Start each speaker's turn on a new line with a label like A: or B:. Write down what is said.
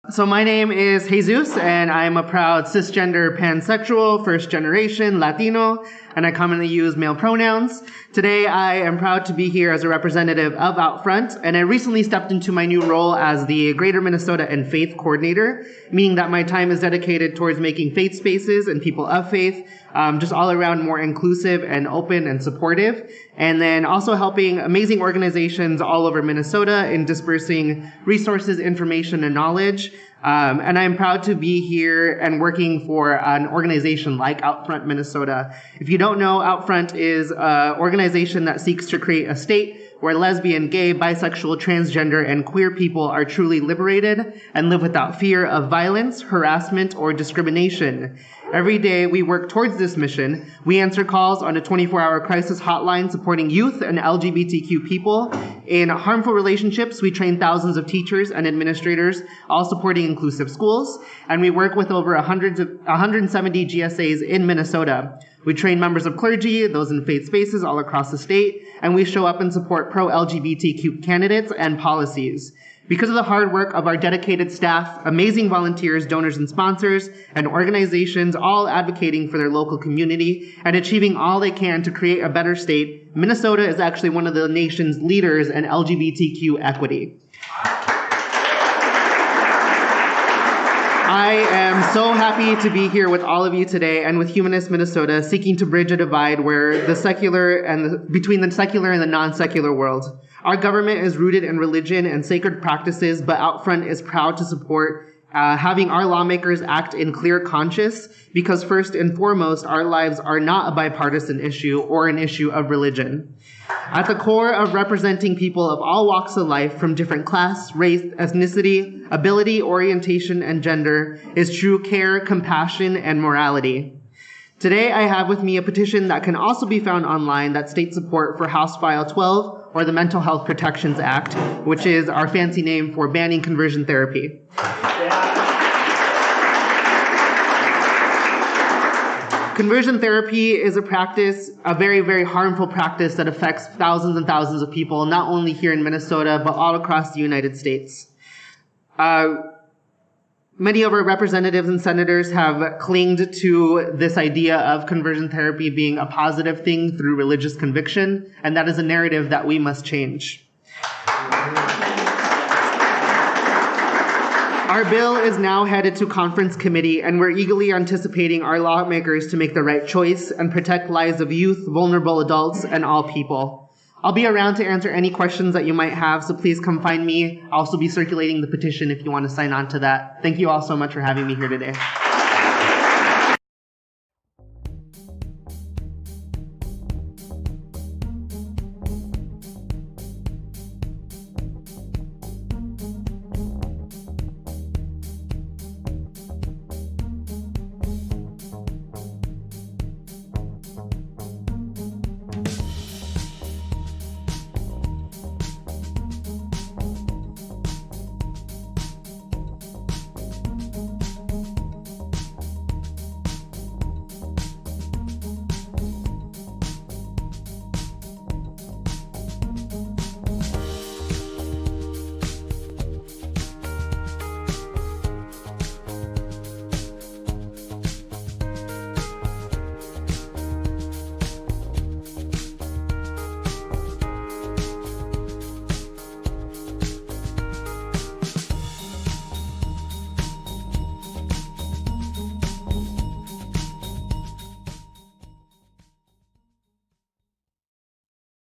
A: So my name is Jesus, and I'm a proud cisgender pansexual, first generation Latino, and I commonly use male pronouns. Today I am proud to be here as a representative of Outfront, and I recently stepped into my new role as the Greater Minnesota and Faith Coordinator, meaning that my time is dedicated towards making faith spaces and people of faith just all around more inclusive and open and supportive, and then also helping amazing organizations all over Minnesota in dispersing resources, information, and knowledge. And I'm proud to be here and working for an organization like Outfront Minnesota. If you don't know, Outfront is an organization that seeks to create a state where lesbian, gay, bisexual, transgender, and queer people are truly liberated and live without fear of violence, harassment, or discrimination. Every day we work towards this mission. We answer calls on a 24-hour crisis hotline supporting youth and LGBTQ people. In harmful relationships, we train thousands of teachers and administrators, all supporting inclusive schools. And we work with over 170 GSAs in Minnesota. We train members of clergy, those in faith spaces all across the state, and we show up and support pro-LGBTQ candidates and policies. Because of the hard work of our dedicated staff, amazing volunteers, donors, and sponsors, and organizations all advocating for their local community and achieving all they can to create a better state, Minnesota is actually one of the nation's leaders in LGBTQ equity. I am so happy to be here with all of you today and with Humanist Minnesota, seeking to bridge a divide where between the secular and the non-secular world. Our government is rooted in religion and sacred practices, but Outfront is proud to support having our lawmakers act in clear conscience, because first and foremost, our lives are not a bipartisan issue or an issue of religion. At the core of representing people of all walks of life from different class, race, ethnicity, ability, orientation, and gender is true care, compassion, and morality. Today, I have with me a petition that can also be found online that states support for House File 12, or the Mental Health Protections Act, which is our fancy name for banning conversion therapy. Conversion therapy is a practice, a very, very harmful practice that affects thousands and thousands of people, not only here in Minnesota, but all across the United States. Many of our representatives and senators have clinged to this idea of conversion therapy being a positive thing through religious conviction, and that is a narrative that we must change. Our bill is now headed to conference committee, and we're eagerly anticipating our lawmakers to make the right choice and protect lives of youth, vulnerable adults, and all people. I'll be around to answer any questions that you might have, so please come find me. I'll also be circulating the petition if you want to sign on to that. Thank you all so much for having me here today.